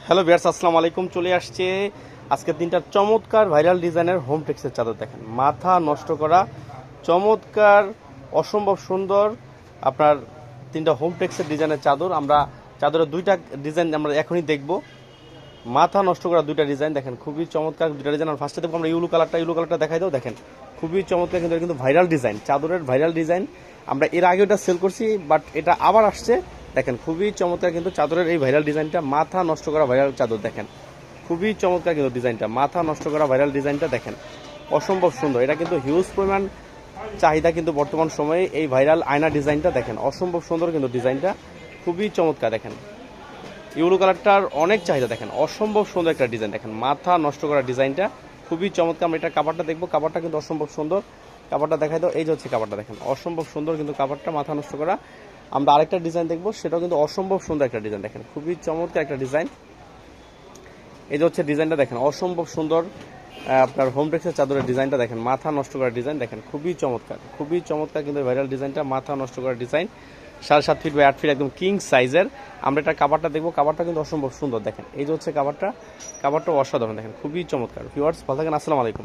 Hello viewers, আসসালামু আলাইকুম। চলে আসছে আজকে তিনটা চমৎকার ভাইরাল ডিজাইনের হোম টেক্সের চাদর। দেখেন, মাথা নষ্ট করা চমৎকার, অসম্ভব সুন্দর আপনার তিনটা হোম টেক্সের ডিজাইনের চাদর। আমরা চাদরের দুইটা ডিজাইন আমরা এখনই দেখব। মাথা নষ্ট করা দুইটা ডিজাইন দেখেন, খুবই চমৎকার দুইটা ডিজাইন। আর ফার্স্টে দেখবো আমরা ইউলো কালারটা দেখাই দাও। দেখেন খুবই চমৎকার, কিন্তু ভাইরাল ডিজাইন, চাদরের ভাইরাল ডিজাইন। আমরা এর আগে ওটা সেল করছি, বাট এটা আবার আসছে। দেখেন খুবই চমৎকার কিন্তু চাদরের এই ভাইরাল ডিজাইনটা, মাথা নষ্ট করা ভাইরাল চাদর। দেখেন খুবই চমৎকার কিন্তু ডিজাইনটা, মাথা নষ্ট করা ভাইরাল ডিজাইনটা দেখেন, অসম্ভব সুন্দর। এটা কিন্তু হিউজ পরিমাণ চাহিদা কিন্তু বর্তমান সময়ে এই ভাইরাল আয়না ডিজাইনটা। দেখেন অসম্ভব সুন্দর কিন্তু ডিজাইনটা, খুবই চমৎকার। দেখেন ইউলো কালারটার অনেক চাহিদা, দেখেন অসম্ভব সুন্দর একটা ডিজাইন। দেখেন মাথা নষ্ট করা ডিজাইনটা খুবই চমৎকার। আমরা এটা কাপড়টা দেখবো, কাপড়টা কিন্তু অসম্ভব সুন্দর। কাপড়টা দেখাই দাও, এই যে হচ্ছে কাপড়টা। দেখেন অসম্ভব সুন্দর কিন্তু কাপড়টা, মাথা নষ্ট করা। আমরা আরেকটা ডিজাইন দেখবো, সেটাও কিন্তু অসম্ভব সুন্দর একটা ডিজাইন। দেখেন খুবই চমৎকার একটা ডিজাইন। এই যে হচ্ছে ডিজাইনটা, দেখেন অসম্ভব সুন্দর। আপনার হোম টেক্সের চাদরের ডিজাইনটা দেখেন, মাথা নষ্ট করা ডিজাইন। দেখেন খুবই চমৎকার, খুবই চমৎকার কিন্তু ভাইরাল ডিজাইনটা, মাথা নষ্ট করা ডিজাইন। 7.5 ফিট বাই 8 ফিট একদম কিং সাইজের। আমরা এটা কাভারটা দেখবো, কাভারটা কিন্তু অসম্ভব সুন্দর। দেখেন এই যে হচ্ছে কাভারটা, কাভারটা অসাধারণ। দেখেন খুবই চমৎকার। ভিউয়ার্স ভালো থাকেন, আসসালামু আলাইকুম।